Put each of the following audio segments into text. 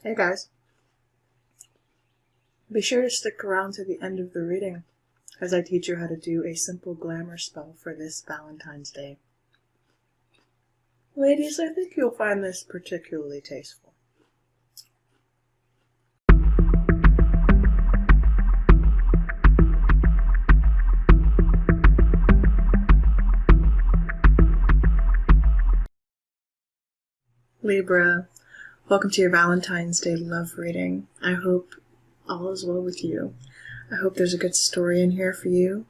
Hey guys, be sure to stick around to the end of the reading as I teach you how to do a simple glamour spell for this Valentine's Day. Ladies, I think you'll find this particularly tasteful. Libra, welcome to your Valentine's Day love reading. I hope all is well with you. I hope there's a good story in here for you.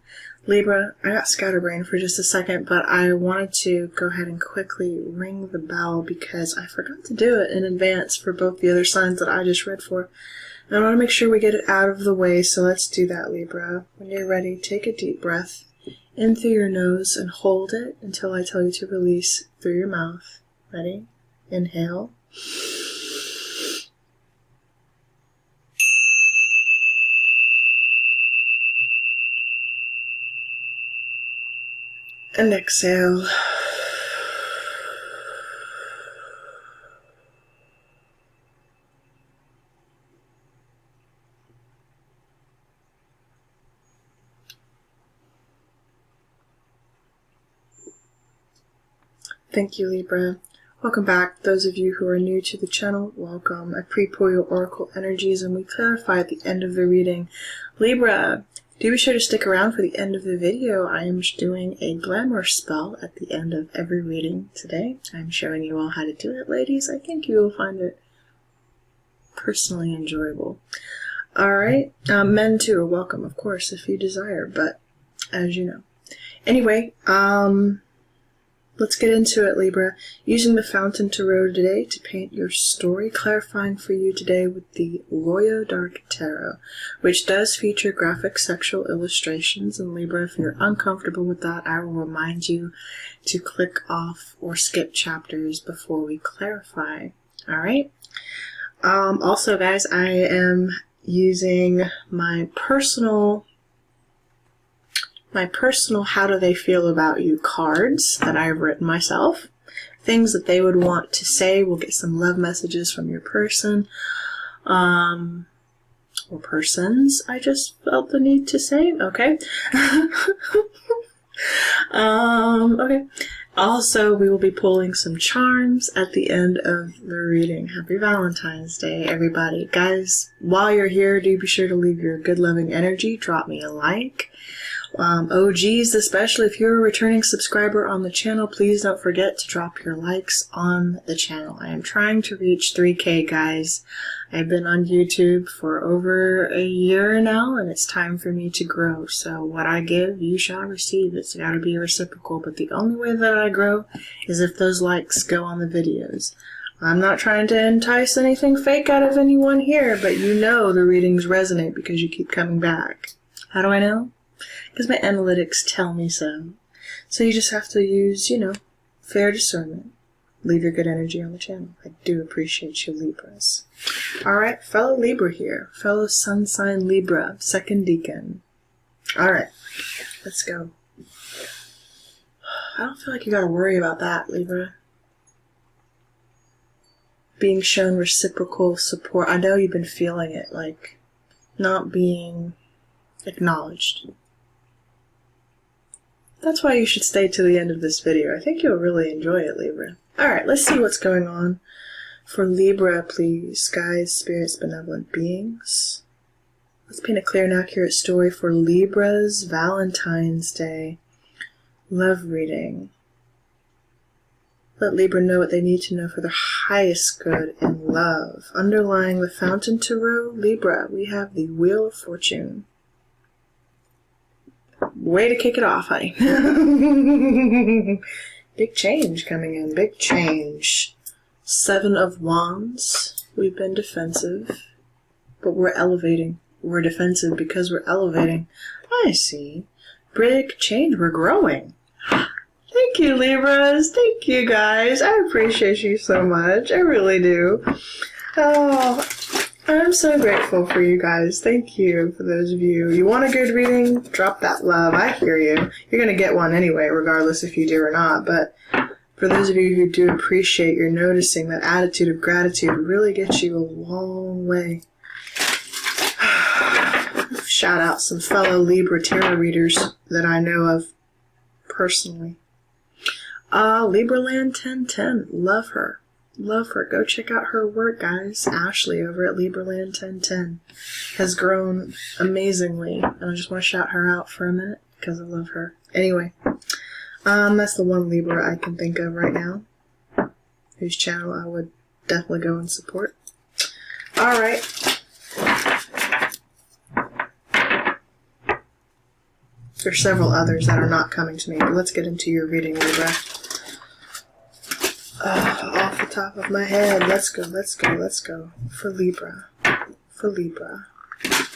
Libra, I got scatterbrained for just a second, but I wanted to go ahead and quickly ring the bell because I forgot to do it in advance for both the other signs that I just read for. And I want to make sure we get it out of the way, so let's do that, Libra. When you're ready, take a deep breath in through your nose and hold it until I tell you to release through your mouth. Ready? Inhale. And exhale. Thank you, Libra. Welcome back. Those of you who are new to the channel, welcome. I pre-pull your oracle energies and we clarify at the end of the reading. Libra, do be sure to stick around for the end of the video. I am doing a glamour spell at the end of every reading today. I'm showing you all how to do it, ladies. I think you will find it personally enjoyable. Alright, men too are welcome, of course, if you desire, but as you know. Anyway, let's get into it, Libra. Using the Fountain Tarot today to paint your story, clarifying for you today with the Royal Dark Tarot, which does feature graphic sexual illustrations. And Libra, if you're uncomfortable with that, I will remind you to click off or skip chapters before we clarify. Alright? Also, guys, I am using my personal how do they feel about you cards that I've written myself. Things that they would want to say. We'll get some love messages from your person. Or persons. I just felt the need to say. Okay. Okay. Also, we will be pulling some charms at the end of the reading. Happy Valentine's Day, everybody. Guys, while you're here, do be sure to leave your good loving energy. Drop me a like. OGs, especially if you're a returning subscriber on the channel, please don't forget to drop your likes on the channel. I am trying to reach 3K, guys. I've been on YouTube for over a year now, and it's time for me to grow. So what I give, you shall receive. It's got to be reciprocal, but the only way that I grow is if those likes go on the videos. I'm not trying to entice anything fake out of anyone here, but you know the readings resonate because you keep coming back. How do I know? Because my analytics tell me so. So you just have to use, fair discernment. Leave your good energy on the channel. I do appreciate you, Libras. Alright, fellow Libra here. Fellow sun sign Libra, second deacon. Alright, let's go. I don't feel like you gotta worry about that, Libra. Being shown reciprocal support. I know you've been feeling it, like not being acknowledged. That's why you should stay to the end of this video. I think you'll really enjoy it, Libra. Alright, let's see what's going on for Libra, please. Guys, spirits, benevolent beings. Let's paint a clear and accurate story for Libra's Valentine's Day love reading. Let Libra know what they need to know for their highest good in love. Underlying the Fountain Tarot, Libra, we have the Wheel of Fortune. Way to kick it off, honey. Big change coming in. Big change. 7 of Wands. We've been defensive, but we're elevating. We're defensive because we're elevating. I see. Big change. We're growing. Thank you, Libras. Thank you, guys. I appreciate you so much. I really do. Oh, I'm so grateful for you guys. Thank you for those of you. You want a good reading? Drop that love. I hear you. You're going to get one anyway, regardless if you do or not. But For those of you who do appreciate, you're noticing that attitude of gratitude really gets you a long way. Shout out some fellow Libra tarot readers that I know of personally. Libraland 1010. Love her. Love her. Go check out her work, guys. Ashley over at Libraland 1010 has grown amazingly. And I just want to shout her out for a minute because I love her. Anyway, that's the one Libra I can think of right now whose channel I would definitely go and support. Alright. There's several others that are not coming to me, but let's get into your reading, Libra. Off the top of my head, let's go. For Libra.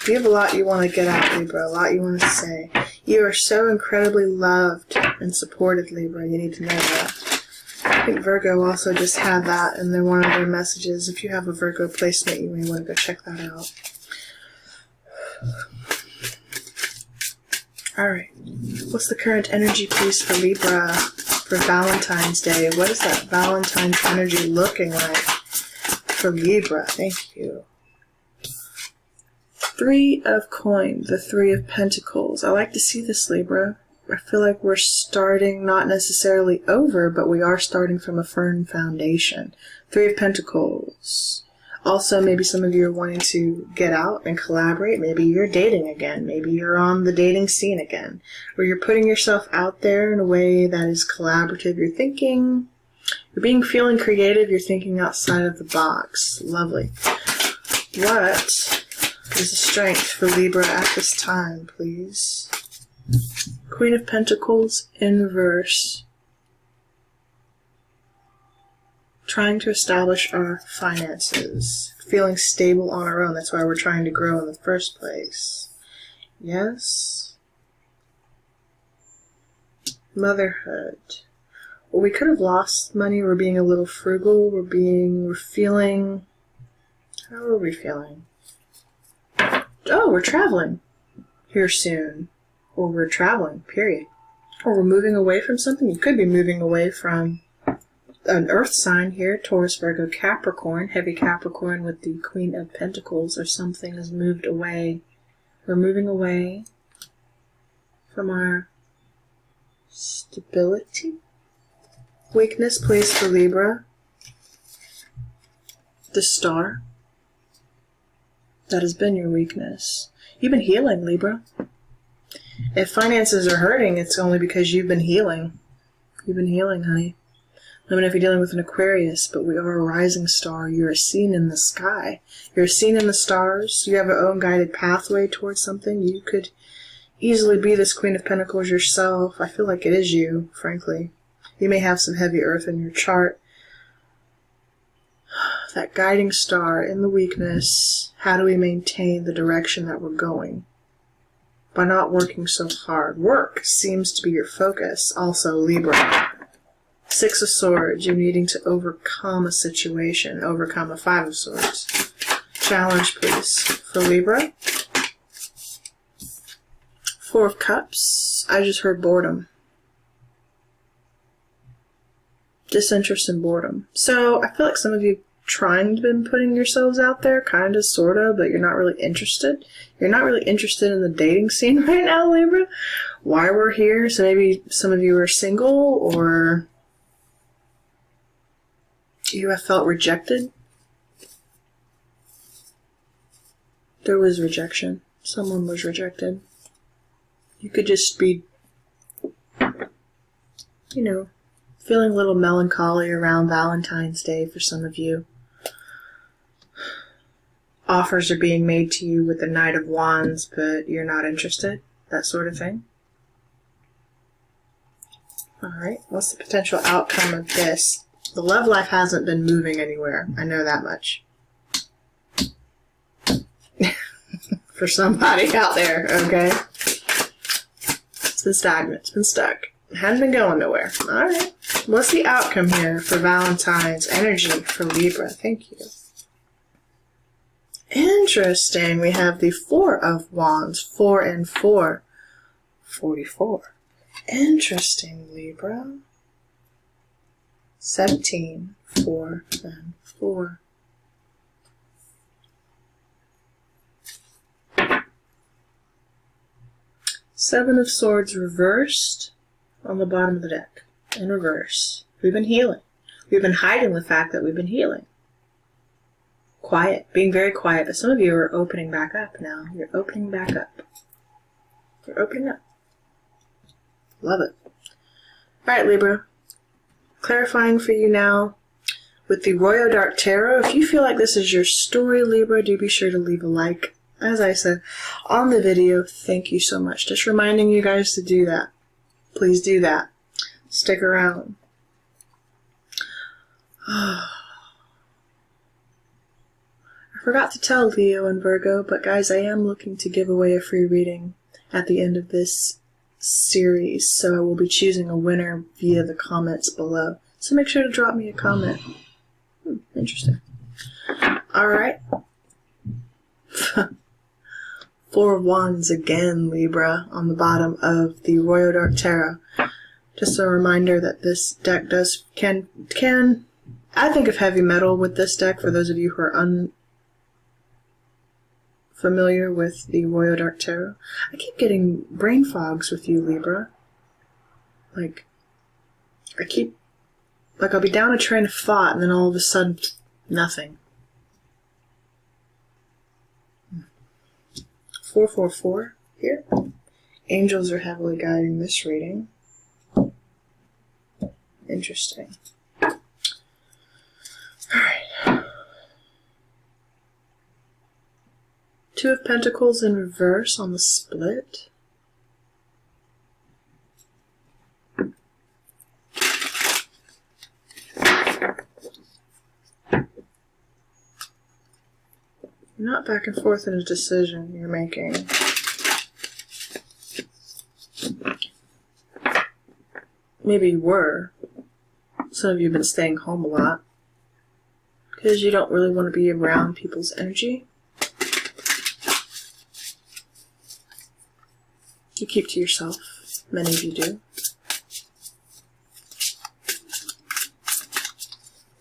You have a lot you want to get out, Libra, a lot you want to say. You are so incredibly loved and supported, Libra. You need to know that. I think Virgo also just had that in one of their messages. If you have a Virgo placement, you may want to go check that out. Alright, what's the current energy, please, for Libra for Valentine's Day? What is that Valentine's energy looking like for Libra? Thank you. 3 of Coins, the 3 of Pentacles. I like to see this, Libra. I feel like we're starting not necessarily over, but we are starting from a firm foundation. 3 of Pentacles. Also, maybe some of you are wanting to get out and collaborate. Maybe you're dating again. Maybe you're on the dating scene again. Where you're putting yourself out there in a way that is collaborative. You're feeling creative. You're thinking outside of the box. Lovely. What is the strength for Libra at this time, please? Queen of Pentacles in reverse. Trying to establish our finances. Feeling stable on our own. That's why we're trying to grow in the first place. Yes. Motherhood. Well, we could have lost money. We're being a little frugal. We're feeling... How are we feeling? Oh, we're traveling here soon. Or we're traveling, period. Or we're moving away from something. You could be moving away from an earth sign here, Taurus, Virgo, Capricorn, heavy Capricorn with the Queen of Pentacles, or something has moved away. We're moving away from our stability. Weakness, please, for Libra. The Star. That has been your weakness. You've been healing, Libra. If finances are hurting, it's only because you've been healing. You've been healing, honey. Let me know if you're dealing with an Aquarius, but we are a rising star. You're a scene in the sky. You're a scene in the stars. You have your own guided pathway towards something. You could easily be this Queen of Pentacles yourself. I feel like it is you, frankly. You may have some heavy earth in your chart. That guiding star in the weakness. How do we maintain the direction that we're going? By not working so hard. Work seems to be your focus. Also, Libra. 6 of Swords, you're needing to overcome a situation, overcome a 5 of Swords. Challenge, please, for Libra. 4 of Cups, I just heard boredom. Disinterest and boredom. So, I feel like some of you trying to been putting yourselves out there, kind of, sort of, but you're not really interested. You're not really interested in the dating scene right now, Libra. Why we're here, so maybe some of you are single, or... you have felt rejected. There was rejection. Someone was rejected. You could just be, you know, feeling a little melancholy around Valentine's Day for some of you. Offers are being made to you with the Knight of Wands, but you're not interested. That sort of thing. Alright, what's the potential outcome of this? The love life hasn't been moving anywhere. I know that much. For somebody out there, okay? It's been stagnant. It's been stuck. It hasn't been going nowhere. Alright. What's the outcome here for Valentine's energy for Libra? Thank you. Interesting. We have the 4 of Wands. 4 and 4. 44. Interesting, Libra. 17, 4, and 4. Seven of Swords reversed on the bottom of the deck. In reverse. We've been healing. We've been hiding the fact that we've been healing. Quiet. Being very quiet. But some of you are opening back up now. You're opening back up. You're opening up. Love it. Alright, Libra. Clarifying for you now with the Royal Dark Tarot. If you feel like this is your story, Libra, do be sure to leave a like. As I said on the video, thank you so much. Just reminding you guys to do that. Please do that. Stick around. I forgot to tell Leo and Virgo, but guys, I am looking to give away a free reading at the end of this series, so I will be choosing a winner via the comments below. So make sure to drop me a comment. Interesting. Alright. Four of Wands again, Libra, on the bottom of the Royal Dark Tarot. Just a reminder that this deck can I think of heavy metal with this deck for those of you who are unfamiliar with the Royal Dark Tarot. I keep getting brain fogs with you, Libra. I'll be down a train of thought and then all of a sudden, nothing. 444 here. Angels are heavily guiding this reading. Interesting. Alright. Two of Pentacles in reverse on the split. You're not back and forth in a decision you're making. Maybe you were. Some of you have been staying home a lot because you don't really want to be around people's energy. You keep to yourself. Many of you do.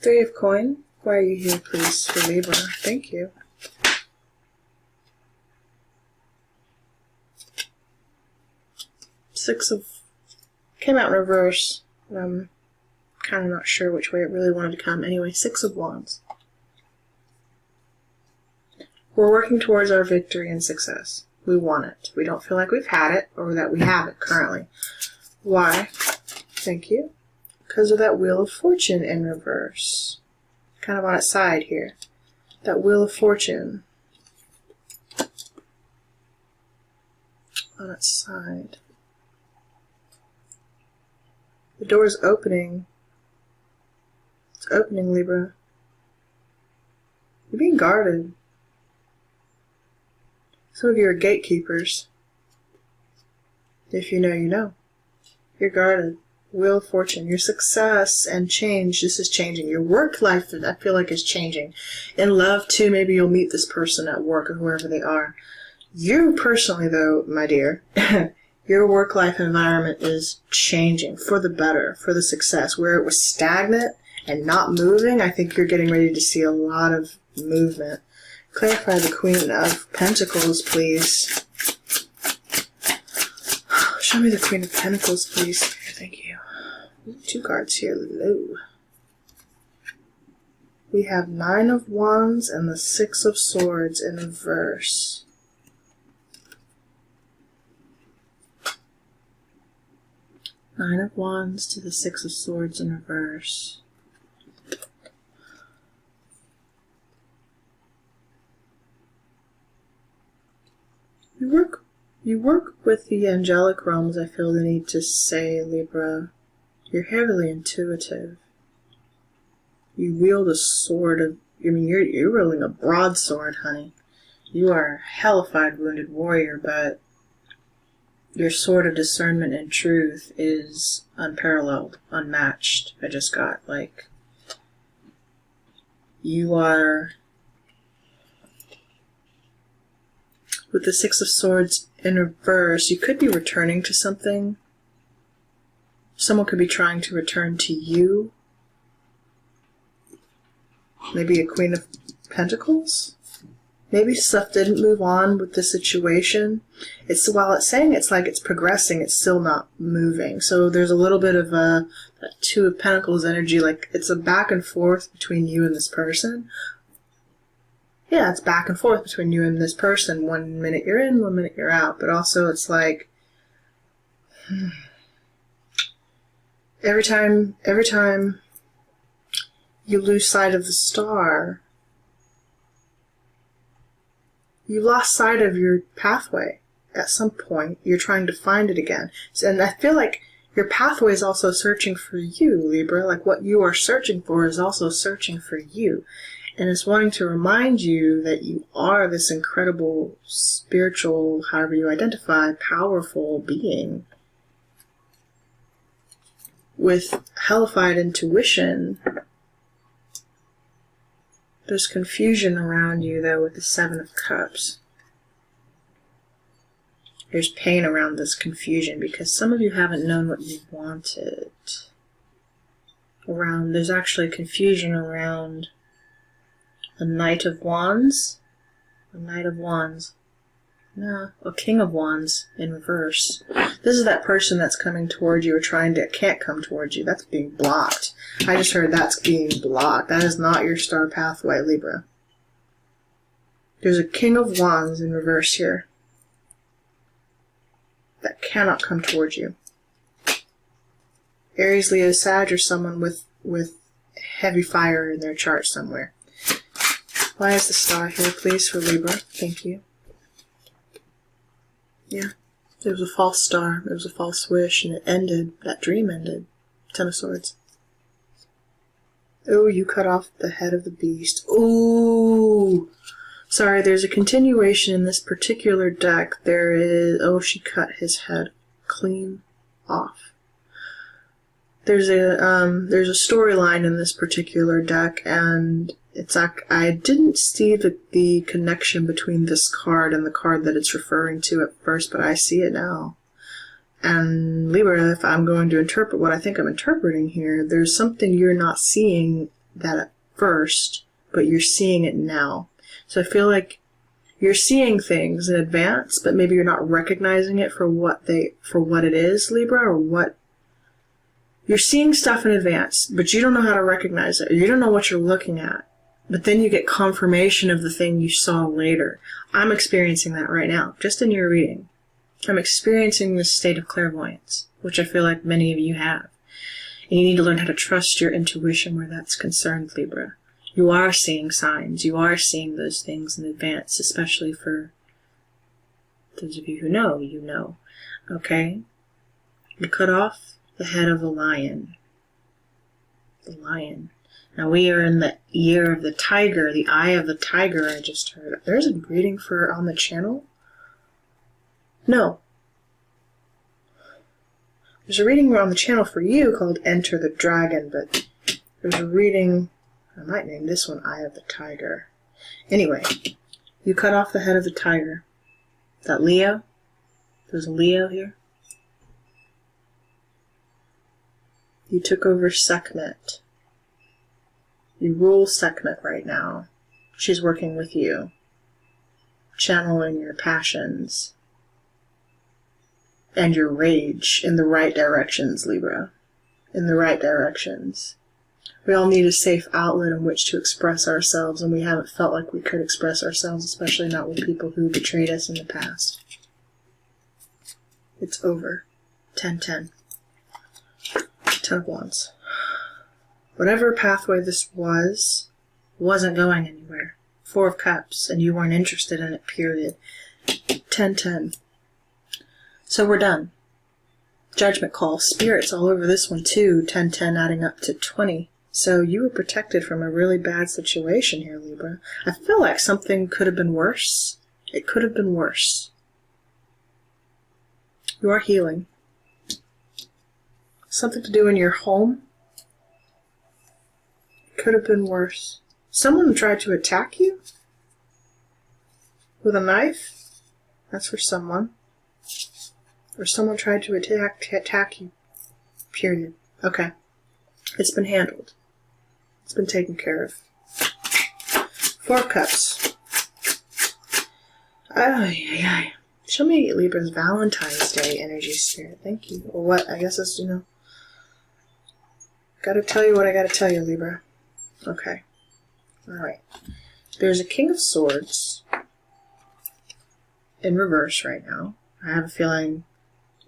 Three of Coin. Why are you here, please, for Libra? Thank you. Six of... Came out in reverse. I'm kind of not sure which way it really wanted to come. Anyway, Six of Wands. We're working towards our victory and success. We want it. We don't feel like we've had it or that we have it currently. Why? Thank you. Because of that Wheel of Fortune in reverse. Kind of on its side here. That Wheel of Fortune. On its side. The door is opening. It's opening, Libra. You're being guarded. Some of you are gatekeepers. If you know, you know. You're guarded. Wheel of Fortune. Your success and change. This is changing. Your work life, I feel like, is changing. In love, too, maybe you'll meet this person at work or whoever they are. You personally, though, my dear, your work-life environment is changing for the better, for the success. Where it was stagnant and not moving, I think you're getting ready to see a lot of movement. Clarify the Queen of Pentacles, please. Show me the Queen of Pentacles, please. Thank you. Two cards here. Low. We have Nine of Wands and the Six of Swords in reverse. Nine of Wands to the Six of Swords in reverse. You work with the angelic realms, I feel the need to say, Libra. You're heavily intuitive. You wield a sword of, you're wielding a broadsword, honey. You are a hellified wounded warrior, but your sword of discernment and truth is unparalleled, unmatched. I just got, you are, with the Six of Swords in reverse, you could be returning to something. Someone could be trying to return to you. Maybe a Queen of Pentacles? Maybe stuff didn't move on with the situation. While it's saying it's like it's progressing, it's still not moving. So there's a little bit of a Two of Pentacles energy, like it's a back and forth between you and this person. Yeah, it's back and forth between you and this person. 1 minute you're in, 1 minute you're out. But also it's like every time you lose sight of the star, you lost sight of your pathway at some point. You're trying to find it again. And I feel like your pathway is also searching for you, Libra. Like what you are searching for is also searching for you. And it's wanting to remind you that you are this incredible, spiritual, however you identify, powerful being with hellified intuition. There's confusion around you, though, with the Seven of Cups. There's pain around this confusion because some of you haven't known what you wanted. There's actually confusion around a Knight of Wands. A Knight of Wands. No, a King of Wands in reverse. This is that person that's coming towards you or can't come towards you. That's being blocked. I just heard that's being blocked. That is not your star pathway, Libra. There's a King of Wands in reverse here that cannot come towards you. Aries, Leo, Sag, or someone with heavy fire in their chart somewhere. Why is the star here, please, for Libra? Thank you. Yeah, there was a false star, there was a false wish, and it ended. That dream ended. Ten of Swords. Oh, you cut off the head of the beast. Ooh! Sorry, there's a continuation in this particular deck. There is... Oh, she cut his head clean off. There's a storyline in this particular deck, and it's like I didn't see the connection between this card and the card that it's referring to at first, but I see it now. And Libra, if I'm going to interpret what I think I'm interpreting here, there's something you're not seeing that at first, but you're seeing it now. So I feel like you're seeing things in advance, but maybe you're not recognizing it for what it is, Libra, or what. You're seeing stuff in advance, but you don't know how to recognize it. You don't know what you're looking at. But then you get confirmation of the thing you saw later. I'm experiencing that right now, just in your reading. I'm experiencing this state of clairvoyance, which I feel like many of you have. And you need to learn how to trust your intuition where that's concerned, Libra. You are seeing signs. You are seeing those things in advance, especially for those of you who know, you know. Okay? You cut off the head of the lion. The lion. Now we are in the year of the tiger, the eye of the tiger, I just heard. There's a reading for on the channel? No. There's a reading on the channel for you called Enter the Dragon, but there's a reading, I might name this one Eye of the Tiger. Anyway, you cut off the head of the tiger. Is that Leo? There's a Leo here. You took over Sekhmet. You rule Sekhmet right now. She's working with you, channeling your passions and your rage in the right directions, Libra. In the right directions. We all need a safe outlet in which to express ourselves, and we haven't felt like we could express ourselves, especially not with people who betrayed us in the past. It's over. 10-10. 10 of Wands. Whatever pathway this wasn't going anywhere. 4 of Cups, and you weren't interested in it, period. 10-10. So we're done. Judgment call. Spirits all over this one too. 10-10 adding up to 20. So you were protected from a really bad situation here, Libra. I feel like something could have been worse. It could have been worse. You are healing. Something to do in your home. It could have been worse. Someone tried to attack you? With a knife? That's for someone. Or someone tried to attack you. Period. Okay. It's been handled. It's been taken care of. Four of Cups. Oh, yeah. Show me Libra's Valentine's Day energy spirit. Thank you. Or what? I guess it's, gotta tell you what I gotta tell you, Libra. Okay. Alright. There's a King of Swords in reverse right now. I have a feeling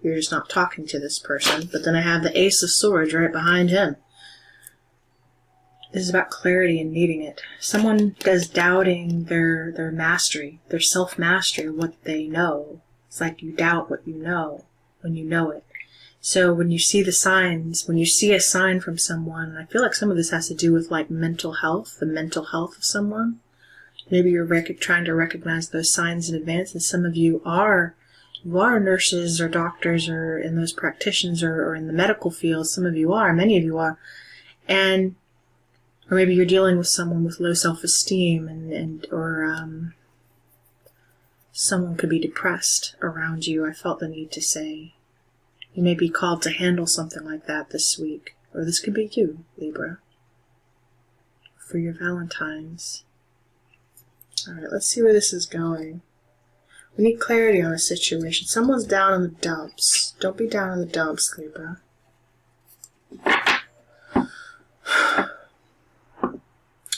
you're just not talking to this person. But then I have the Ace of Swords right behind him. This is about clarity and needing it. Someone is doubting their mastery, their self-mastery, what they know. It's like you doubt what you know when you know it. So when you see the signs, when you see a sign from someone, and I feel like some of this has to do with like mental health, the mental health of someone. Maybe you're trying to recognize those signs in advance, and some of you are nurses or doctors or in those practitioners or in the medical field. Some of you are, many of you are. Or maybe you're dealing with someone with low self-esteem or someone could be depressed around you. I felt the need to say you may be called to handle something like that this week. Or this could be you, Libra, for your Valentines. Alright, let's see where this is going. We need clarity on a situation. Someone's down in the dumps. Don't be down in the dumps, Libra.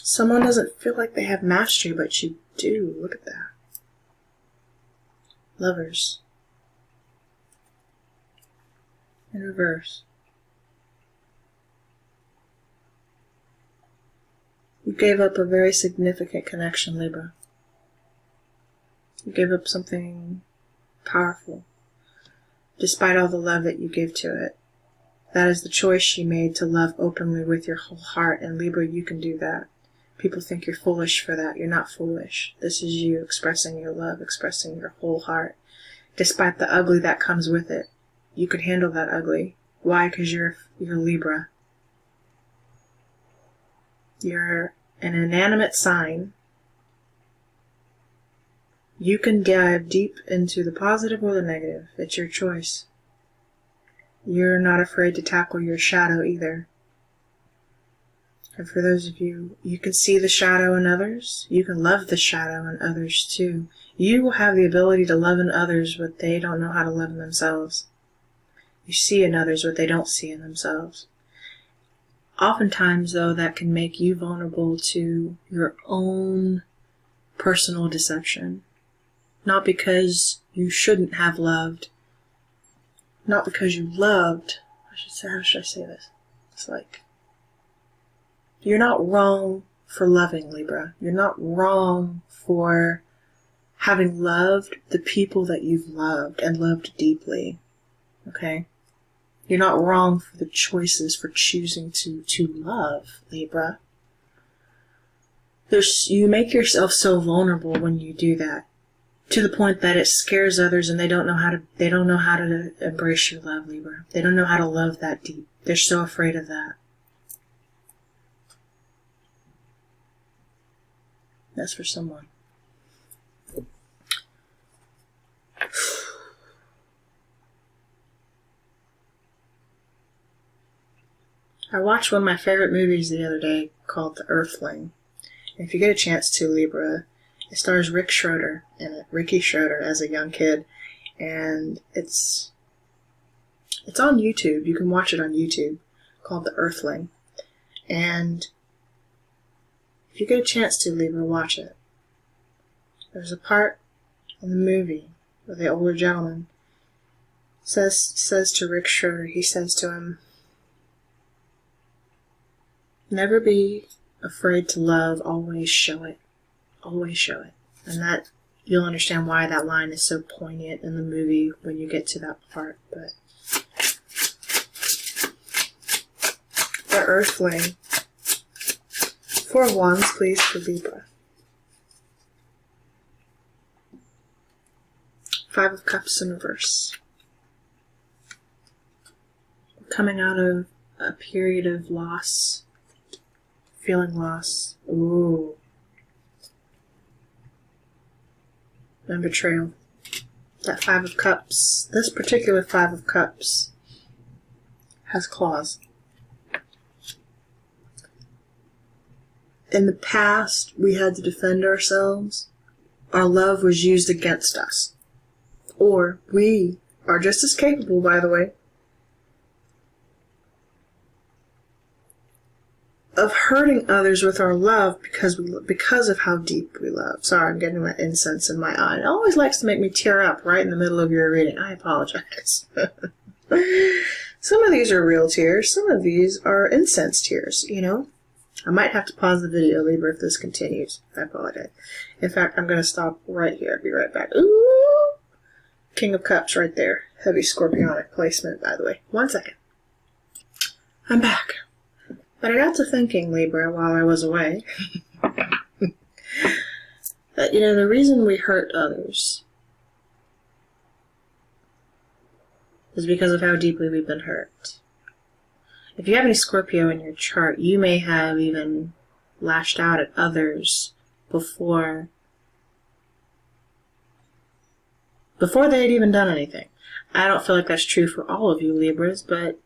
Someone doesn't feel like they have mastery, but you do. Look at that. Lovers. In reverse. You gave up a very significant connection, Libra. You gave up something powerful, despite all the love that you give to it. That is the choice you made, to love openly with your whole heart, and Libra, you can do that. People think you're foolish for that. You're not foolish. This is you expressing your love, expressing your whole heart. Despite the ugly that comes with it, you could handle that ugly. Why? Because you're Libra. You're an inanimate sign. You can dive deep into the positive or the negative. It's your choice. You're not afraid to tackle your shadow either. And for those of you, you can see the shadow in others. You can love the shadow in others too. You will have the ability to love in others what they don't know how to love in themselves. You see in others what they don't see in themselves. Oftentimes, though, that can make you vulnerable to your own personal deception. Not because you shouldn't have loved. Not because you loved. How should I say this? It's like, you're not wrong for loving, Libra. You're not wrong for having loved the people that you've loved and loved deeply. Okay? You're not wrong for the choices, for choosing to love, Libra. You make yourself so vulnerable when you do that, to the point that it scares others and they don't know how to embrace your love, Libra. They don't know how to love that deep. They're so afraid of that. That's for someone. I watched one of my favorite movies the other day called The Earthling. And if you get a chance to, Libra, it stars Ricky Schroeder as a young kid. And it's on YouTube. You can watch it on YouTube, called The Earthling. And if you get a chance to, Libra, watch it. There's a part in the movie where the older gentleman says to Rick Schroeder, he says to him, never be afraid to love, always show it. Always show it. And that, you'll understand why that line is so poignant in the movie when you get to that part. But The Earthling. 4 of Wands, please, for Libra. 5 of Cups in reverse. Coming out of a period of loss. Feeling loss. Ooh. And betrayal. That 5 of Cups. This particular 5 of Cups has claws. in the past we had to defend ourselves, our love was used against us. Or we are just as capable, by the way, of hurting others with our love because of how deep we love. Sorry, I'm getting that incense in my eye. It always likes to make me tear up right in the middle of your reading. I apologize. Some of these are real tears. Some of these are incense tears, you know. I might have to pause the video, Libra, if this continues. I apologize. In fact, I'm going to stop right here. I'll be right back. Ooh! King of Cups right there. Heavy scorpionic placement, by the way. 1 second. I'm back. But I got to thinking, Libra, while I was away, that, you know, the reason we hurt others is because of how deeply we've been hurt. If you have any Scorpio in your chart, you may have even lashed out at others before they had even done anything. I don't feel like that's true for all of you Libras, but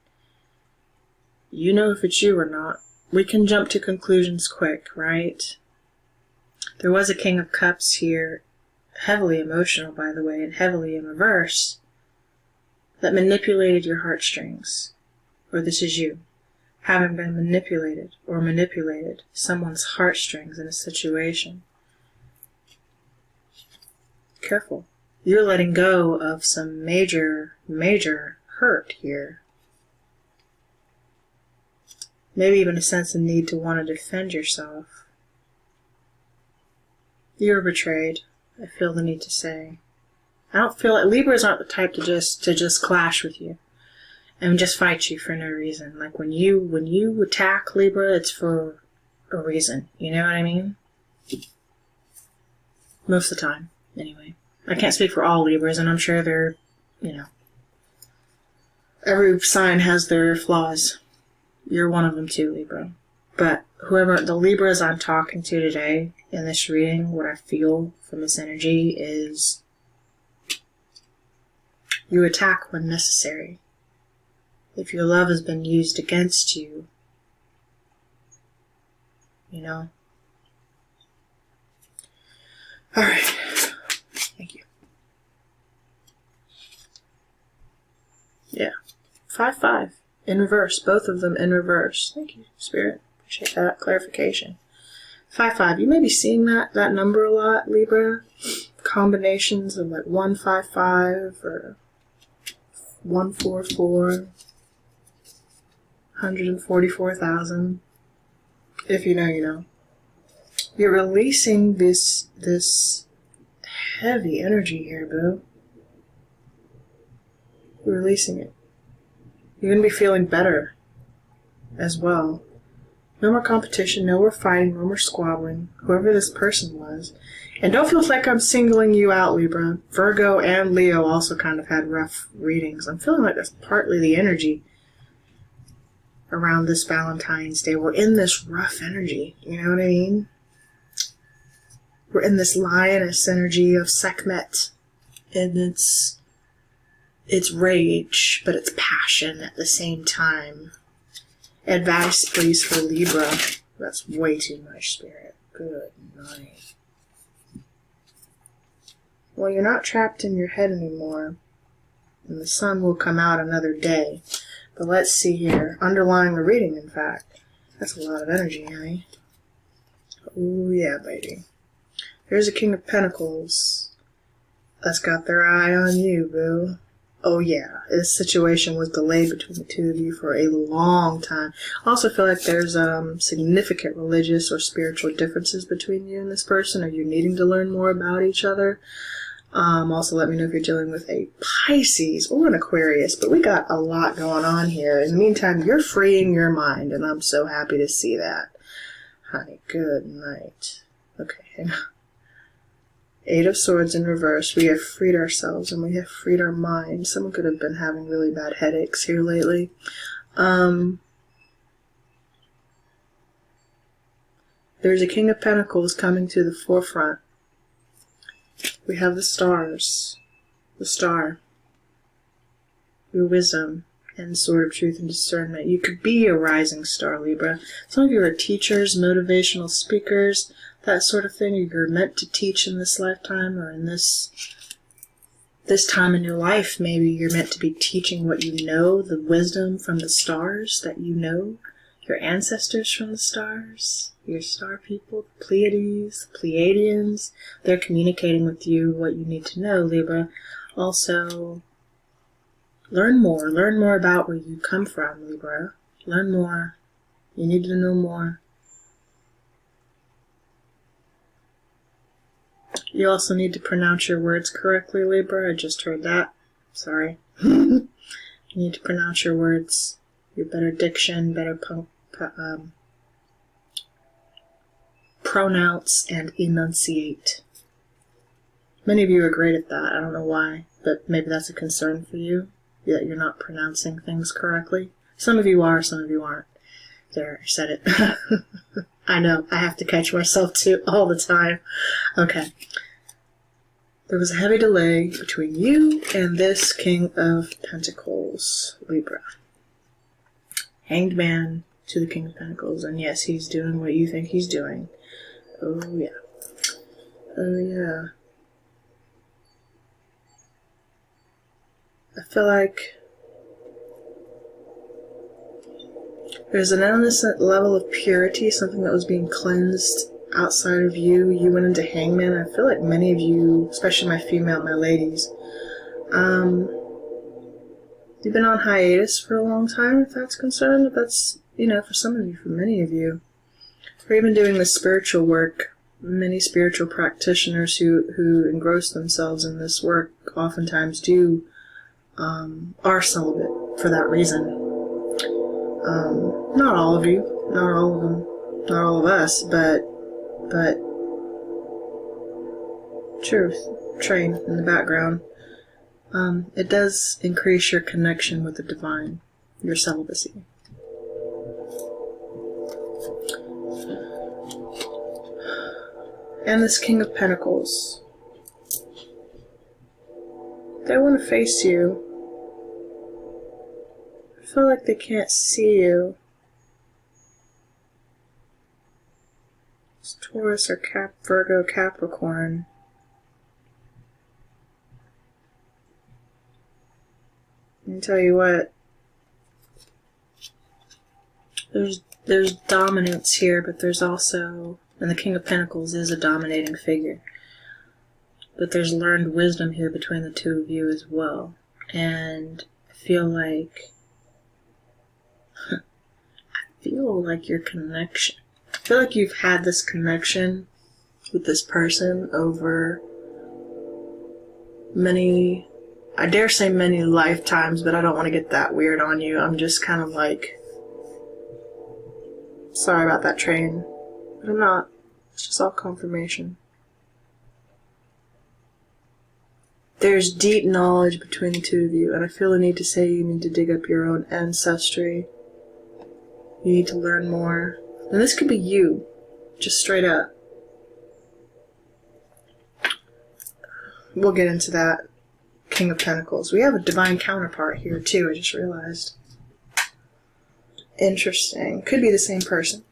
you know if it's you or not. We can jump to conclusions quick, right? There was a King of Cups here, heavily emotional, by the way, and heavily in reverse, that manipulated your heartstrings. Or this is you, having been manipulated or manipulated someone's heartstrings in a situation. Careful. You're letting go of some major, major hurt here. Maybe even a sense of need to want to defend yourself. You're betrayed, I feel the need to say. I don't feel like Libras aren't the type to just clash with you and just fight you for no reason. Like when you attack Libra, it's for a reason. You know what I mean? Most of the time, anyway. I can't speak for all Libras, and I'm sure they're, you know, every sign has their flaws. You're one of them too, Libra. But whoever, the Libras I'm talking to today in this reading, what I feel from this energy is you attack when necessary. If your love has been used against you, you know. Alright. Thank you. Yeah. 5-5. In reverse. Both of them in reverse. Thank you, Spirit. Appreciate that clarification. 5-5. You may be seeing that number a lot, Libra. Combinations of like 155 or 144. 144,000. If you know, you know. You're releasing this heavy energy here, boo. You're releasing it. You're going to be feeling better as well. No more competition, no more fighting, no more squabbling, whoever this person was. And don't feel like I'm singling you out, Libra. Virgo and Leo also kind of had rough readings. I'm feeling like that's partly the energy around this Valentine's Day. We're in this rough energy, you know what I mean? We're in this lioness energy of Sekhmet. And it's rage, but it's passion at the same time. Advice, please, for Libra. That's way too much, Spirit. Good night. Well, you're not trapped in your head anymore. And the sun will come out another day. But let's see here. Underlying the reading, in fact. That's a lot of energy, honey. Oh, yeah, baby. There's a King of Pentacles that's got their eye on you, boo. Oh, yeah. This situation was delayed between the two of you for a long time. I also feel like there's significant religious or spiritual differences between you and this person, or you needing to learn more about each other. Also, let me know if you're dealing with a Pisces or an Aquarius, but we got a lot going on here. In the meantime, you're freeing your mind, and I'm so happy to see that. Honey, good night. Okay, hang on. 8 of Swords in reverse. We have freed ourselves and we have freed our mind. Someone could have been having really bad headaches here lately. There's a King of Pentacles coming to the forefront. We have the stars. The star. Your wisdom. and sword of truth and discernment. You could be a rising star, Libra. Some of you are teachers, motivational speakers, that sort of thing. You're meant to teach in this lifetime, or in this time in your life. Maybe you're meant to be teaching what you know, the wisdom from the stars that you know, your ancestors from the stars, your star people, the Pleiades, the Pleiadians. They're communicating with you what you need to know, Libra. Also, learn more about where you come from, Libra. Learn more. You need to know more. You also need to pronounce your words correctly, Libra. I just heard that. Sorry. You need to pronounce your words. Your better diction, better pronounce and enunciate. Many of you are great at that. I don't know why, but maybe that's a concern for you, that you're not pronouncing things correctly. Some of you are, some of you aren't. There, I said it. I know, I have to catch myself too all the time. Okay. There was a heavy delay between you and this King of Pentacles, Libra. Hanged Man to the King of Pentacles, and yes, he's doing what you think he's doing. Oh yeah. Oh yeah. I feel like there's an innocent level of purity, something that was being cleansed outside of you. You went into Hangman. I feel like many of you, especially my ladies, you've been on hiatus for a long time, if that's concerned. If that's, for some of you, for many of you. Or even doing the spiritual work. Many spiritual practitioners who engross themselves in this work oftentimes are celibate for that reason. Not all of you, not all of them, not all of us, but truth, train in the background. It does increase your connection with the divine, your celibacy. And this King of Pentacles, they want to face you. I feel like they can't see you. It's Taurus or Virgo, Capricorn. Let me tell you what. There's dominance here, but there's also, and the King of Pentacles is a dominating figure, but there's learned wisdom here between the two of you as well. And I feel like your connection, I feel like you've had this connection with this person over many, I dare say many lifetimes, but I don't want to get that weird on you. I'm just kind of like, sorry about that train, but I'm not. It's just all confirmation. There's deep knowledge between the two of you, and I feel the need to say you need to dig up your own ancestry. You need to learn more. And this could be you, just straight up. We'll get into that. King of Pentacles. We have a divine counterpart here too, I just realized. Interesting. Could be the same person.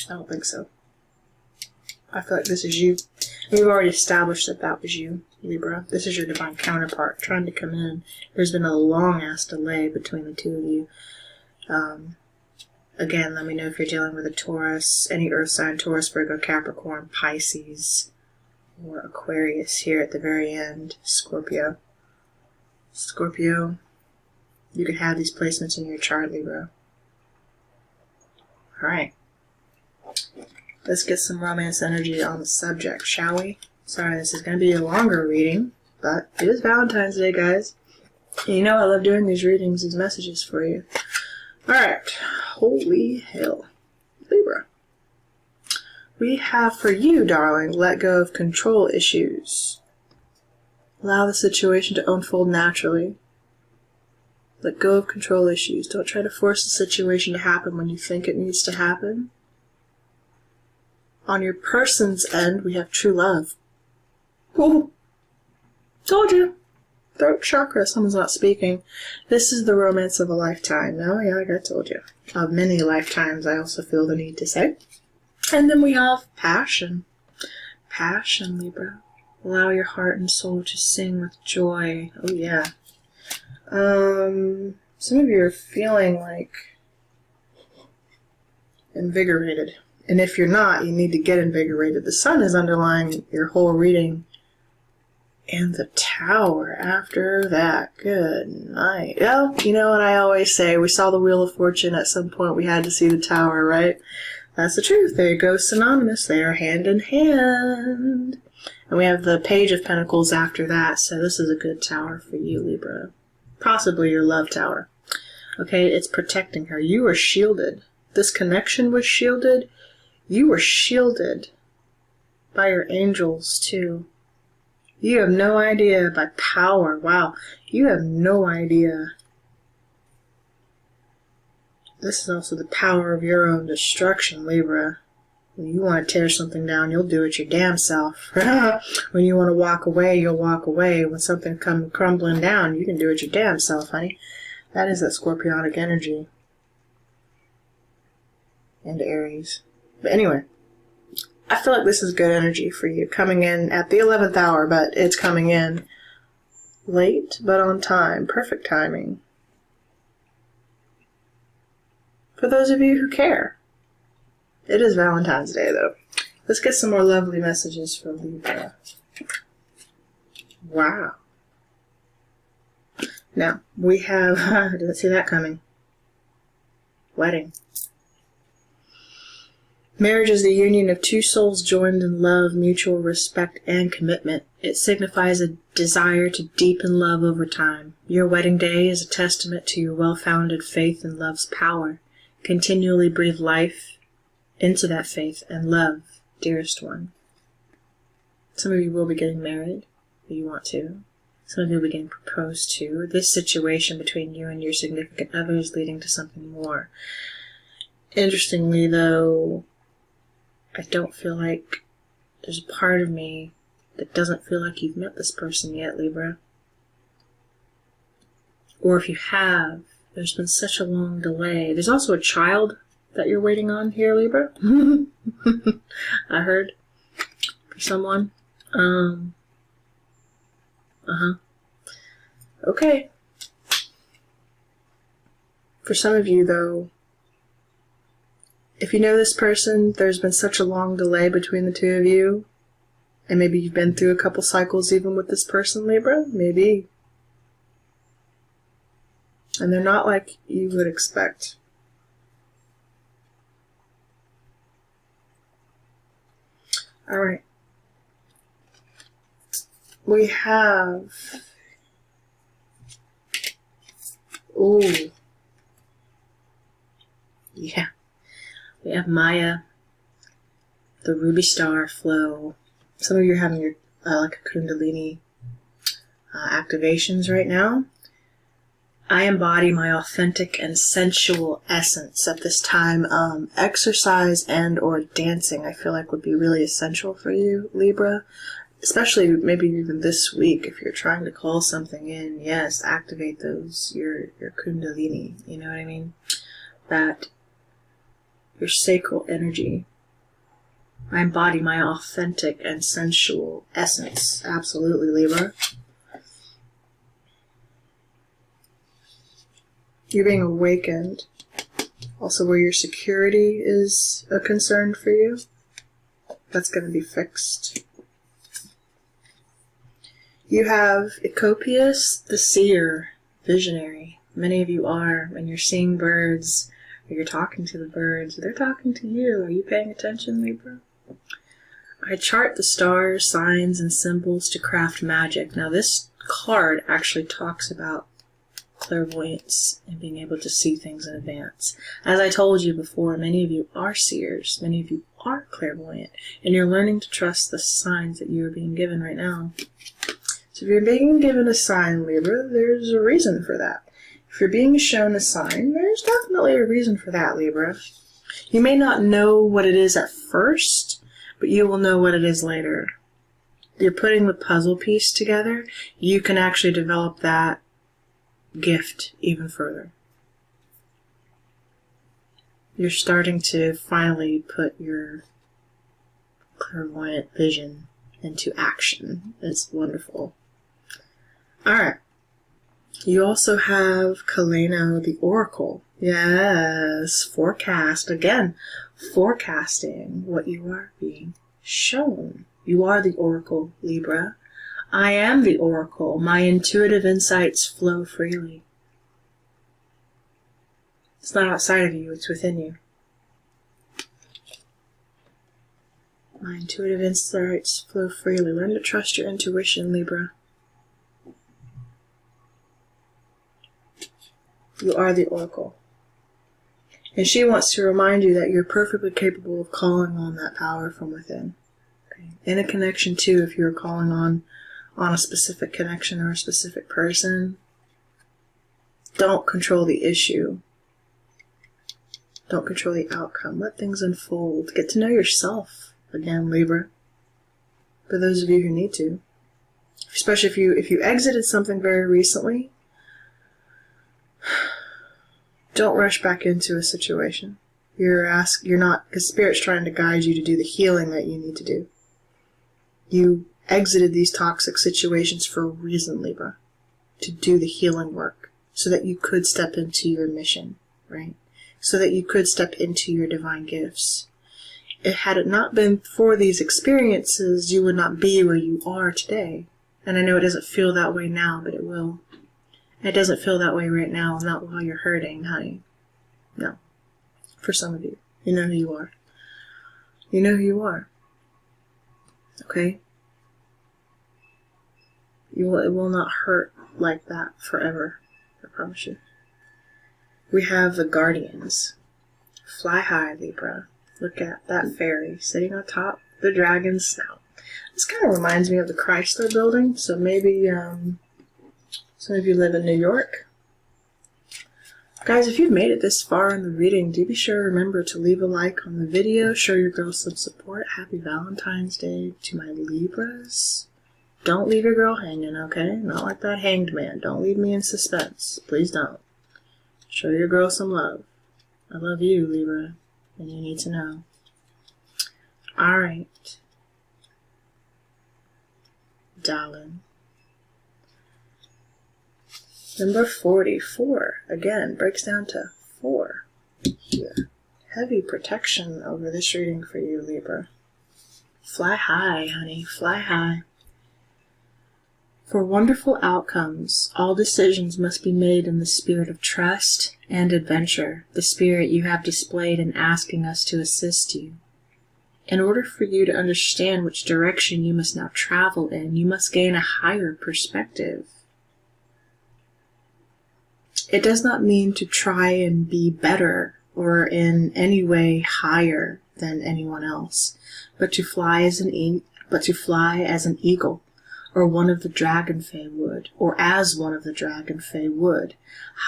I don't think so. I feel like this is you. We've already established that that was you, Libra. This is your divine counterpart trying to come in. There's been a long-ass delay between the two of you. Again, let me know if you're dealing with a Taurus, any earth sign, Taurus, Virgo, Capricorn, Pisces, or Aquarius here at the very end, Scorpio. Scorpio, you could have these placements in your chart, Libra. Alright. Let's get some romance energy on the subject, shall we? Sorry, this is going to be a longer reading, but it is Valentine's Day, guys. And you know I love doing these readings, these messages for you. Alright. Holy hell. Libra. We have for you, darling, let go of control issues. Allow the situation to unfold naturally. Let go of control issues. Don't try to force the situation to happen when you think it needs to happen. On your person's end, we have true love. Ooh. Told you. Throat chakra. Someone's not speaking. This is the romance of a lifetime. No, yeah, like I told you. Of many lifetimes, I also feel the need to say. And then we have passion. Passion, Libra. Allow your heart and soul to sing with joy. Oh, yeah. Some of you are feeling like invigorated. And if you're not, you need to get invigorated. The sun is underlying your whole reading. And the Tower after that. Good night. Oh, you know what I always say? We saw the Wheel of Fortune. At some point we had to see the Tower, right? That's the truth. They go synonymous. They are hand in hand. And we have the Page of Pentacles after that. So this is a good tower for you, Libra. Possibly your love tower. Okay, it's protecting her. You are shielded. This connection was shielded. You were shielded by your angels, too. You have no idea, by power. Wow. You have no idea. This is also the power of your own destruction, Libra. When you want to tear something down, you'll do it your damn self. When you want to walk away, you'll walk away. When something comes crumbling down, you can do it your damn self, honey. That is that Scorpionic energy. And Aries. But anyway, I feel like this is good energy for you. Coming in at the 11th hour, but it's coming in late, but on time. Perfect timing. For those of you who care. It is Valentine's Day, though. Let's get some more lovely messages from Libra. Wow. Now, we have... I didn't see that coming. Wedding. Marriage is the union of two souls joined in love, mutual respect, and commitment. It signifies a desire to deepen love over time. Your wedding day is a testament to your well-founded faith in love's power. Continually breathe life into that faith and love, dearest one. Some of you will be getting married if you want to. Some of you will be getting proposed to. This situation between you and your significant other is leading to something more. Interestingly, though, I don't feel like there's a part of me that doesn't feel like you've met this person yet, Libra. Or if you have, there's been such a long delay. There's also a child that you're waiting on here, Libra. I heard for someone. Okay. For some of you, though, if you know this person, there's been such a long delay between the two of you, and maybe you've been through a couple cycles even with this person, Libra. Maybe. And they're not like you would expect. Alright. We have... Ooh. Yeah. We have Maya, the ruby star flow. Some of you are having your, like a Kundalini activations right now. I embody my authentic and sensual essence at this time. Exercise and or dancing, I feel like, would be really essential for you, Libra. Especially maybe even this week if you're trying to call something in. Yes, activate those, your Kundalini, you know what I mean? That, your sacral energy. I embody my authentic and sensual essence. Absolutely, Libra. You're being awakened. Also, where your security is a concern for you, that's going to be fixed. You have Encompass, the seer, visionary. Many of you are, and you're seeing birds, or you're talking to the birds. They're talking to you. Are you paying attention, Libra? I chart the stars, signs, and symbols to craft magic. Now, this card actually talks about clairvoyance and being able to see things in advance. As I told you before, many of you are seers, many of you are clairvoyant, and you're learning to trust the signs that you are being given right now. So if you're being given a sign, Libra, there's a reason for that. If you're being shown a sign, there's definitely a reason for that, Libra. You may not know what it is at first, but you will know what it is later. you're putting the puzzle piece together, you can actually develop that gift even further. You're starting to finally put your clairvoyant vision into action. It's wonderful. Alright. You also have Kaleno, the Oracle. Yes, forecast. Again, forecasting what you are being shown. You are the Oracle, Libra. I am the Oracle. My intuitive insights flow freely. It's not outside of you, it's within you. My intuitive insights flow freely. Learn to trust your intuition, Libra. You are the Oracle. And she wants to remind you that you're perfectly capable of calling on that power from within. Okay. In a connection too, if you're calling on a specific connection or a specific person, don't control the issue. Don't control the outcome. Let things unfold. Get to know yourself again, Libra. For those of you who need to. Especially if you exited something very recently, don't rush back into a situation. You're not, because Spirit's trying to guide you to do the healing that you need to do. You exited these toxic situations for a reason, Libra. To do the healing work. So that you could step into your mission, right? So that you could step into your divine gifts. Had it not been for these experiences, you would not be where you are today. And I know it doesn't feel that way now, but it will. It doesn't feel that way right now, not while you're hurting, honey. No. For some of you. You know who you are. You know who you are. Okay? It will not hurt like that forever. I promise you. We have the Guardians. Fly high, Libra. Look at that fairy sitting on top of the dragon's snout. This kind of reminds me of the Chrysler Building, so maybe some of you live in New York. Guys, if you've made it this far in the reading, do be sure to remember to leave a like on the video, show your girl some support. Happy Valentine's Day to my Libras. Don't leave your girl hanging, okay? Not like that hanged man. Don't leave me in suspense. Please don't. Show your girl some love. I love you, Libra, and you need to know. Alright. Darling. Number 44, again, breaks down to 4 here. Heavy protection over this reading for you, Libra. Fly high, honey, fly high. For wonderful outcomes, all decisions must be made in the spirit of trust and adventure, the spirit you have displayed in asking us to assist you. In order for you to understand which direction you must now travel in, you must gain a higher perspective. It does not mean to try and be better or in any way higher than anyone else, but to fly as an eagle, or one of the dragon fae would, or as one of the dragon fae would,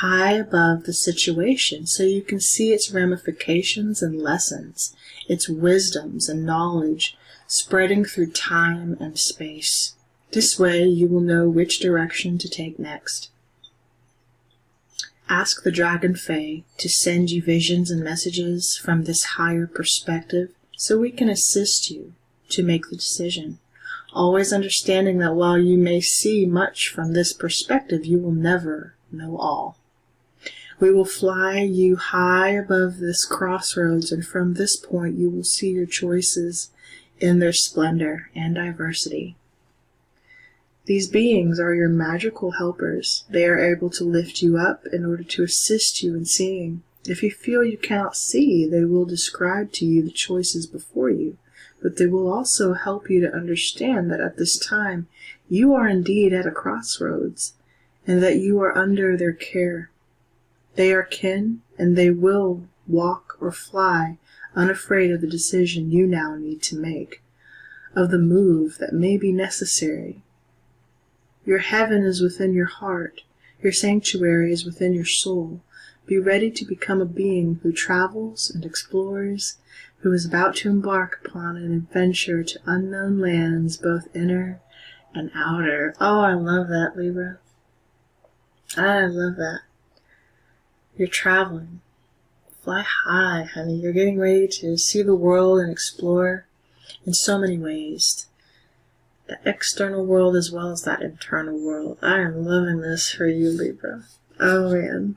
high above the situation so you can see its ramifications and lessons, its wisdoms and knowledge spreading through time and space. This way you will know which direction to take next. Ask the dragon fae to send you visions and messages from this higher perspective so we can assist you to make the decision. Always understanding that while you may see much from this perspective, you will never know all. We will fly you high above this crossroads, and from this point you will see your choices in their splendor and diversity. These beings are your magical helpers. They are able to lift you up in order to assist you in seeing. If you feel you cannot see, they will describe to you the choices before you. But they will also help you to understand that at this time you are indeed at a crossroads, and that you are under their care. They are kin, and they will walk or fly unafraid of the decision you now need to make, of the move that may be necessary. Your heaven is within your heart, your sanctuary is within your soul, Be ready to become a being who travels and explores, who is about to embark upon an adventure to unknown lands, both inner and outer. Oh, I love that, Libra. I love that. You're traveling. Fly high, honey. You're getting ready to see the world and explore in so many ways. The external world as well as that internal world. I am loving this for you, Libra. Oh, man.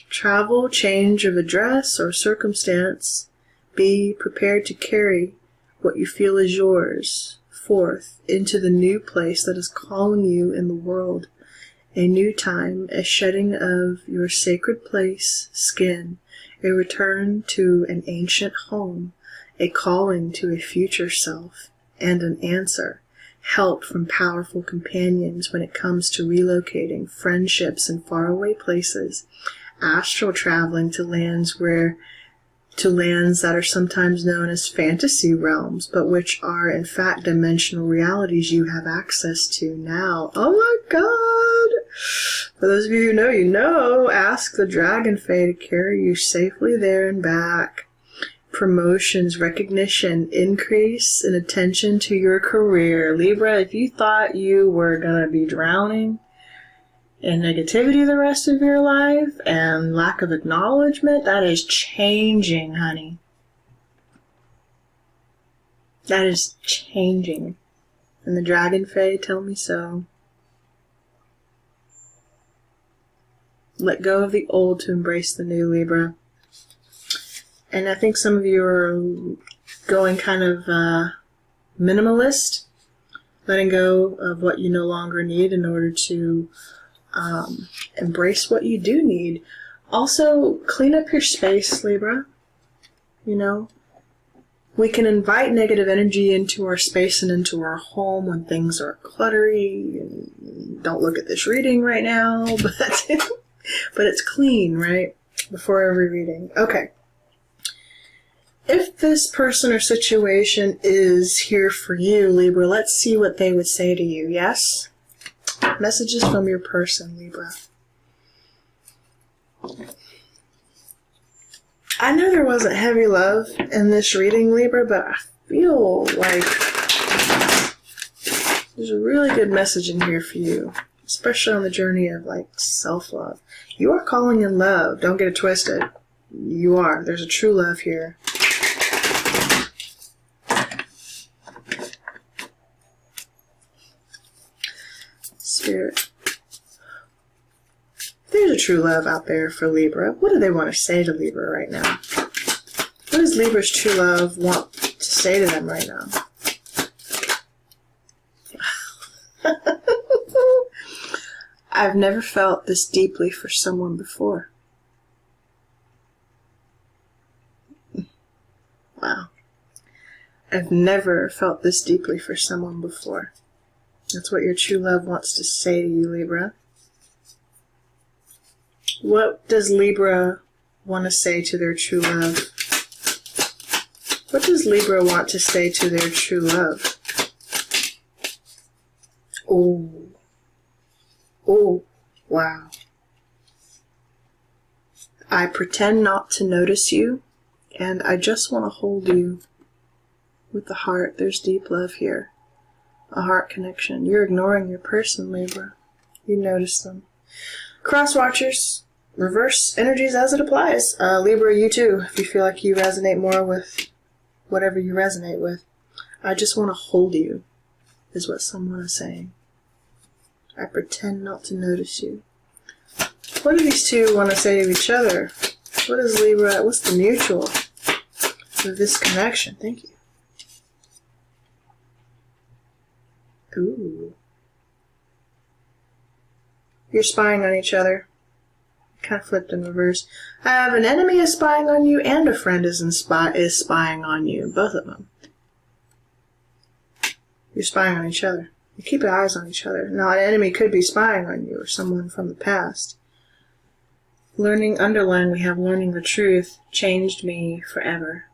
Travel, change of address or circumstance. Be prepared to carry what you feel is yours forth into the new place that is calling you in the world. A new time, a shedding of your sacred place, skin, a return to an ancient home, a calling to a future self, and an answer, help from powerful companions when it comes to relocating, friendships in faraway places, astral traveling to lands that are sometimes known as fantasy realms, but which are in fact dimensional realities you have access to now. Oh my God! For those of you who know, you know. Ask the Dragon Fae to carry you safely there and back. Promotions, recognition, increase in attention to your career. Libra, if you thought you were going to be drowning in negativity the rest of your life and lack of acknowledgement, that is changing, honey. That is changing. And the Dragon Fae tell me so. Let go of the old to embrace the new, Libra. And I think some of you are going kind of minimalist, letting go of what you no longer need in order to embrace what you do need. Also, clean up your space, Libra. You know, we can invite negative energy into our space and into our home when things are cluttery. And don't look at this reading right now, but it's clean, right? Before every reading. Okay. If this person or situation is here for you, Libra, let's see what they would say to you. Yes? Messages from your person, Libra. I know there wasn't heavy love in this reading, Libra, but I feel like there's a really good message in here for you, especially on the journey of like self-love. You are calling in love. Don't get it twisted. You are. There's a true love here. Spirit. There's a true love out there for Libra. What do they want to say to Libra right now? What does Libra's true love want to say to them right now? I've never felt this deeply for someone before. Wow. I've never felt this deeply for someone before. That's what your true love wants to say to you, Libra. What does Libra want to say to their true love? What does Libra want to say to their true love? Oh. Oh, wow. I pretend not to notice you, and I just want to hold you with the heart. There's deep love here. A heart connection. You're ignoring your person, Libra. You notice them. Cross watchers, reverse energies as it applies. Libra, you too, if you feel like you resonate more with whatever you resonate with. I just want to hold you, is what someone is saying. I pretend not to notice you. What do these two want to say to each other? What is Libra? What's the mutual of this connection? Thank you. Ooh. You're spying on each other. Kind of flipped in reverse. I have an enemy is spying on you and a friend is spying on you. Both of them. You're spying on each other. You keep your eyes on each other. Now, an enemy could be spying on you or someone from the past. Underline, we have learning the truth changed me forever.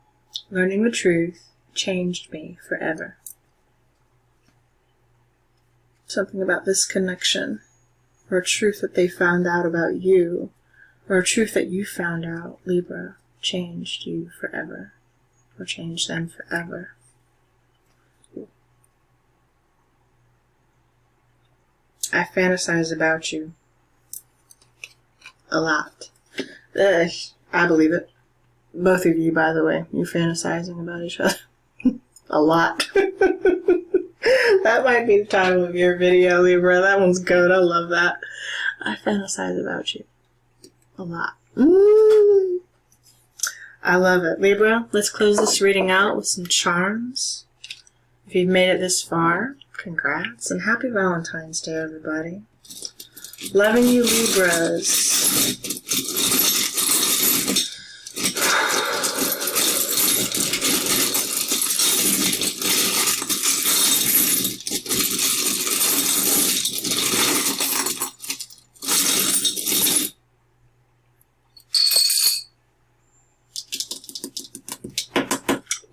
Learning the truth changed me forever. Something about this connection or truth that they found out about you or a truth that you found out, Libra, changed you forever, or changed them forever. I fantasize about you a lot. I believe it. Both of you, by the way, you're fantasizing about each other a lot. That might be the title of your video, Libra. That one's good. I love that. I fantasize about you a lot. I love it. Libra, let's close this reading out with some charms. If you've made it this far, congrats and happy Valentine's Day, everybody. Loving you, Libras.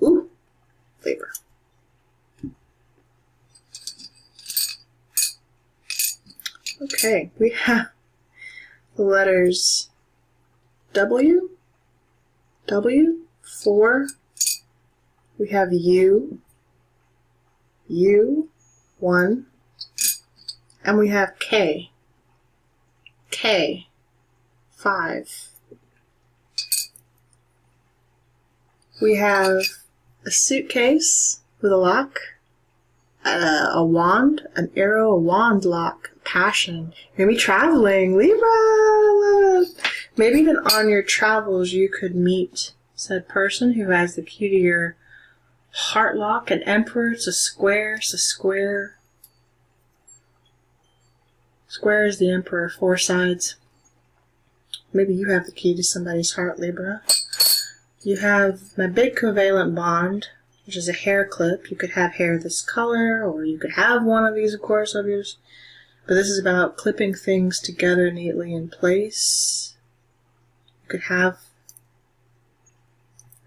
Ooh, Libra. Okay, we have the letters W, 4, we have U, 1, and we have K, 5. We have a suitcase with a lock, a wand, an arrow, a wand lock, passion. You're going to be traveling, Libra! Maybe even on your travels you could meet said person who has the key to your heart lock, an emperor. It's a square. Square is the emperor, 4 sides. Maybe you have the key to somebody's heart, Libra. You have my big covalent bond, which is a hair clip. You could have hair this color, or you could have one of these, of course, of yours. But this is about clipping things together neatly in place. You could have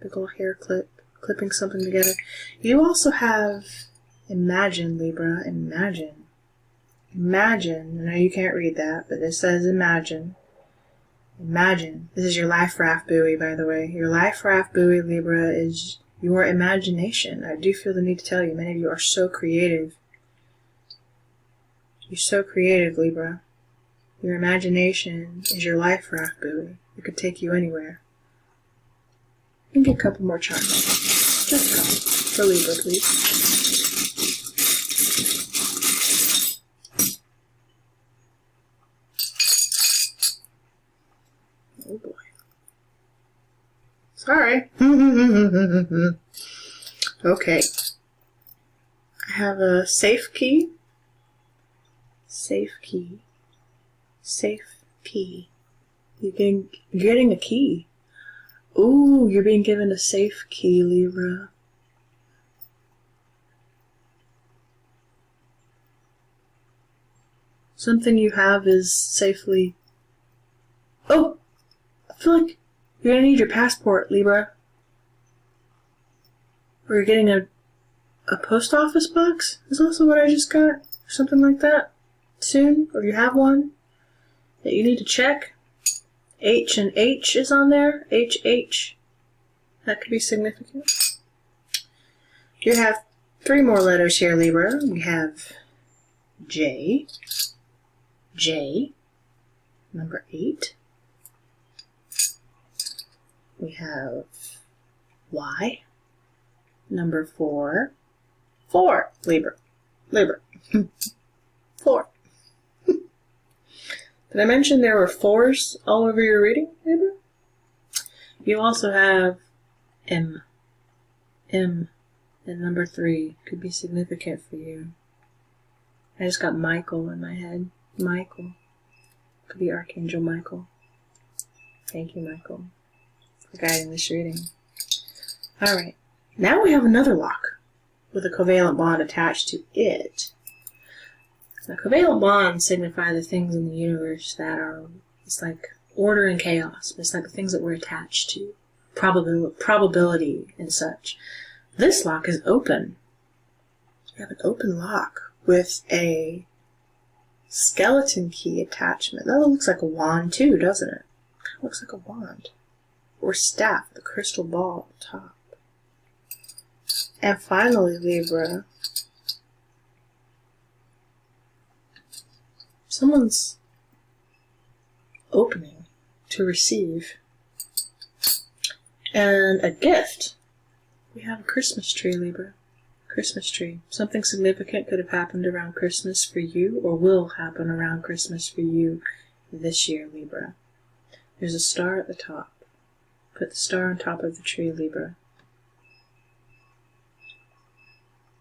a big old hair clip, clipping something together. You also have imagine, Libra, imagine. Imagine. I know you can't read that, but it says imagine. Imagine. This is your life raft buoy, by the way. Your life raft buoy, Libra, is your imagination. I do feel the need to tell you, many of you are so creative. You're so creative, Libra. Your imagination is your life raft buoy. It could take you anywhere. You can get a couple more charms. Just a couple. For Libra, please. Oh boy. Sorry. Okay. I have a safe key. Safe key. Safe key. You're getting a key. Ooh, you're being given a safe key, Libra. Something you have is safely... Oh! I feel like you're gonna need your passport, Libra. Or you're getting a post office box? Is also what I just got? Or something like that? Soon? Or you have one that you need to check? H and H is on there. HH. That could be significant. You have 3 more letters here, Libra. We have J. J. Number 8. We have Y. Number 4. 4. Libra. Libra. 4. Did I mention there were 4s all over your reading, Libra? You also have M. M. And number 3 could be significant for you. I just got Michael in my head. Michael. Could be Archangel Michael. Thank you, Michael, for guiding this reading. Alright. Now we have another lock with a covalent bond attached to it. Now, covalent bonds signify the things in the universe that are, it's like order and chaos. It's like the things that we're attached to. Probability and such. This lock is open. You have an open lock with a skeleton key attachment. That looks like a wand too, doesn't it? Looks like a wand. Or staff, the crystal ball at the top. And finally, Libra, someone's opening to receive. And a gift. We have a Christmas tree, Libra. Christmas tree. Something significant could have happened around Christmas for you, or will happen around Christmas for you this year, Libra. There's a star at the top. Put the star on top of the tree, Libra.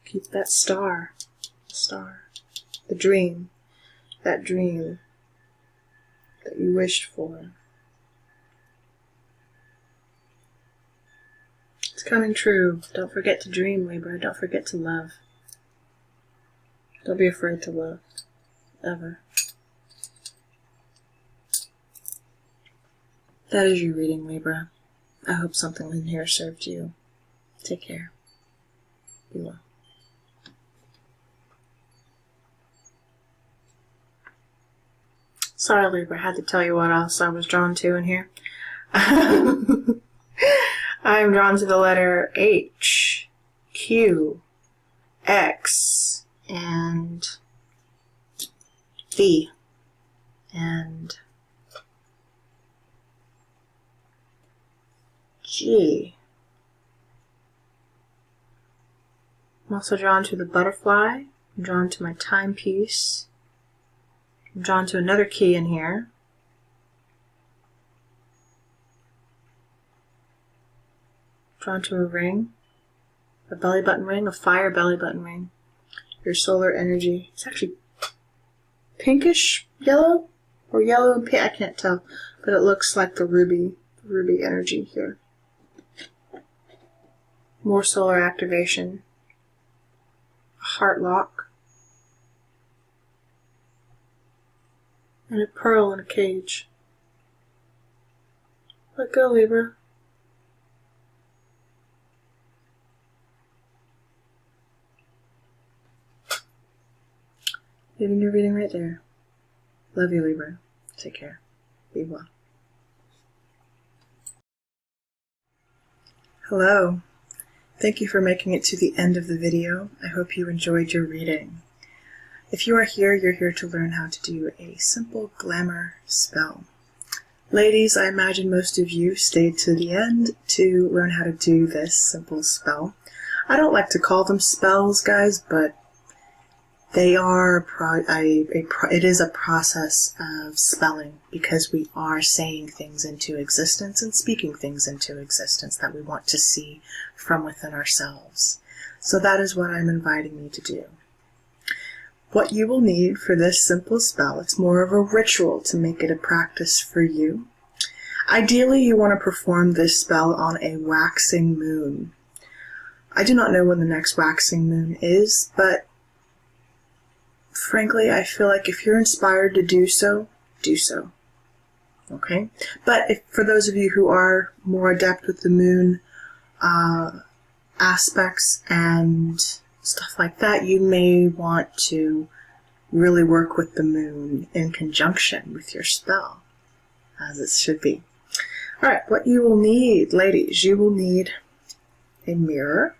Keep that star. The dream. That dream that you wished for. It's coming true. Don't forget to dream, Libra. Don't forget to love. Don't be afraid to love. Ever. That is your reading, Libra. I hope something in here served you. Take care. Be well. Sorry, Libra, I had to tell you what else I was drawn to in here. I am drawn to the letter H, Q, X, and V, and G. I'm also drawn to the butterfly. I'm drawn to my timepiece. I'm drawn to another key in here. Drawn to a ring. A belly button ring, a fire belly button ring. Your solar energy. It's actually pinkish yellow or yellow and pink. I can't tell, but it looks like the ruby energy here. More solar activation. A heart lock. And a pearl in a cage. Let go, Libra. Leaving your reading right there. Love you, Libra. Take care. Be well. Hello. Thank you for making it to the end of the video. I hope you enjoyed your reading. If you are here, you're here to learn how to do a simple glamour spell. Ladies, I imagine most of you stayed to the end to learn how to do this simple spell. I don't like to call them spells, guys, but they are it is a process of spelling, because we are saying things into existence and speaking things into existence that we want to see from within ourselves. So that is what I'm inviting you to do. What you will need for this simple spell, it's more of a ritual to make it a practice for you. Ideally, you want to perform this spell on a waxing moon. I do not know when the next waxing moon is, but frankly, I feel like if you're inspired to do so, do so. Okay? But for those of you who are more adept with the moon aspects and stuff like that, you may want to really work with the moon in conjunction with your spell, as it should be. Alright, what you will need, ladies, you will need a mirror.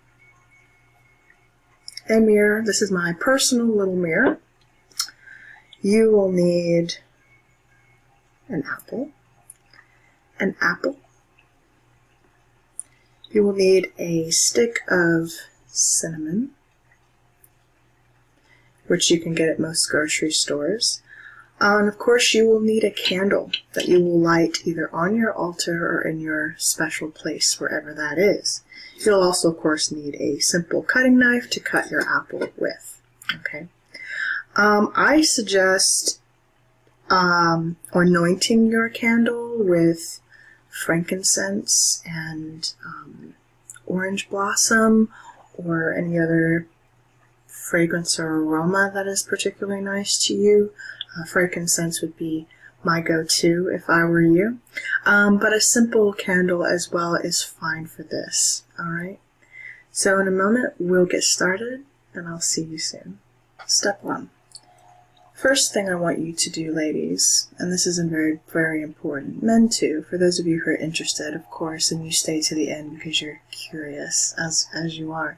A mirror. This is my personal little mirror. You will need an apple. An apple. You will need a stick of cinnamon, which you can get at most grocery stores. And of course, you will need a candle that you will light either on your altar or in your special place, wherever that is. You'll also, of course, need a simple cutting knife to cut your apple with. Okay. I suggest anointing your candle with frankincense and orange blossom or any other fragrance or aroma that is particularly nice to you. Frankincense would be my go-to if I were you. But a simple candle as well is fine for this. Alright? So in a moment we'll get started and I'll see you soon. Step 1. First thing I want you to do, ladies, and this is very, very important, men too, for those of you who are interested, of course, and you stay to the end because you're curious, as you are.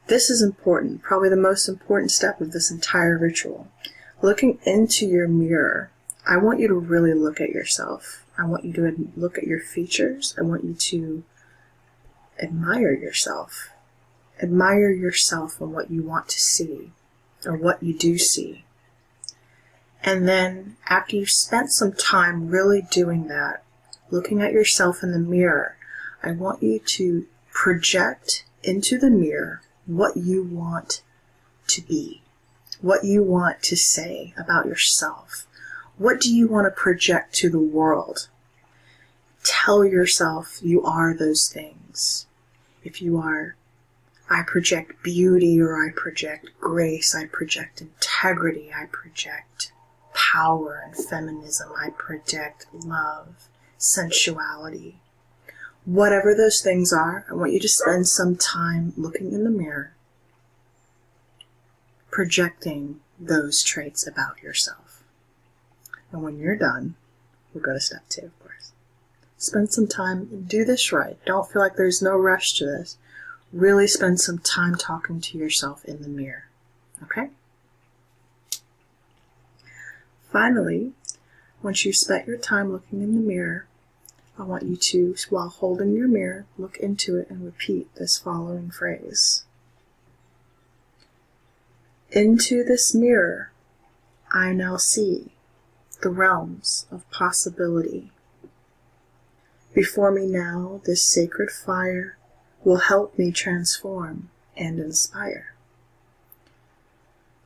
This is important, probably the most important step of this entire ritual. Looking into your mirror, I want you to really look at yourself. I want you to look at your features. I want you to admire yourself. Admire yourself and what you want to see, or what you do see. And then, after you've spent some time really doing that, looking at yourself in the mirror, I want you to project into the mirror what you want to be, what you want to say about yourself. What do you want to project to the world? Tell yourself you are those things. If you are, I project beauty, or I project grace, I project integrity, I project power and feminism, I project love, sensuality. Whatever those things are, I want you to spend some time looking in the mirror, projecting those traits about yourself. And when you're done, we'll go to step 2, of course. Spend some time, do this right. Don't feel like there's no rush to this. Really spend some time talking to yourself in the mirror. Okay? Finally, once you've spent your time looking in the mirror, I want you to, while holding your mirror, look into it and repeat this following phrase. Into this mirror, I now see the realms of possibility. Before me now, this sacred fire will help me transform and inspire.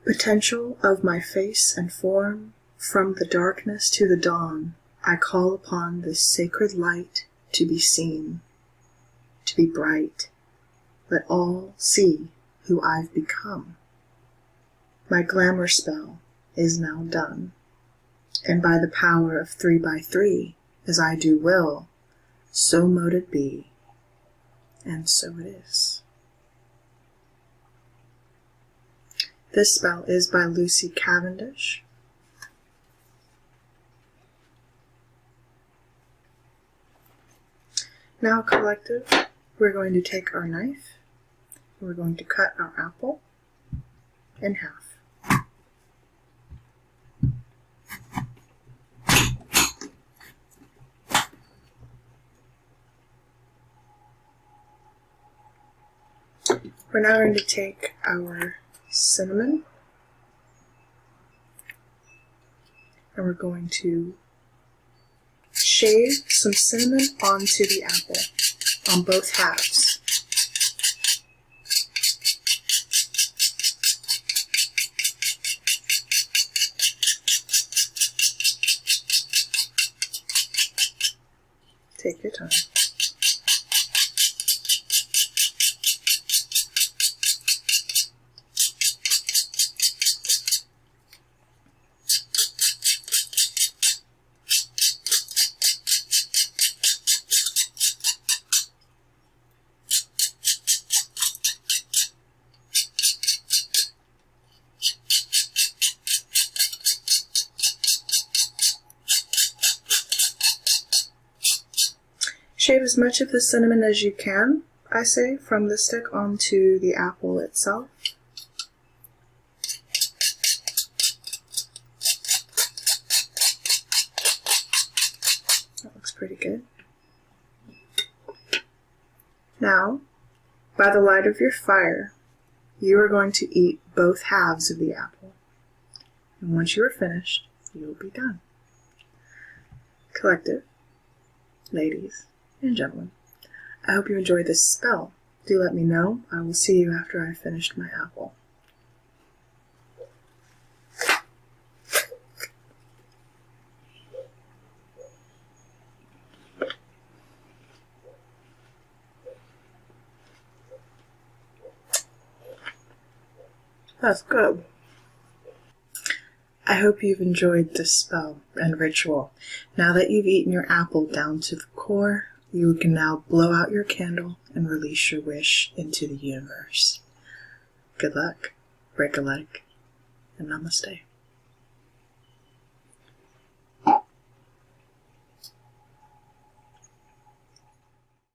Potential of my face and form, from the darkness to the dawn, I call upon this sacred light to be seen, to be bright. Let all see who I've become. My glamour spell is now done, and by the power of 3 by 3, as I do will, so mote it be, and so it is. This spell is by Lucy Cavendish. Now, collective, we're going to take our knife, and we're going to cut our apple in half. We're now going to take our cinnamon, and we're going to shave some cinnamon onto the apple on both halves. Take your time. Shave as much of the cinnamon as you can, I say, from the stick onto the apple itself. That looks pretty good. Now, by the light of your fire, you are going to eat both halves of the apple. And once you are finished, you will be done. Collective, ladies and gentlemen, I hope you enjoyed this spell. Do let me know. I will see you after I've finished my apple. That's good. I hope you've enjoyed this spell and ritual. Now that you've eaten your apple down to the core, you can now blow out your candle and release your wish into the universe. Good luck, break a leg, and namaste.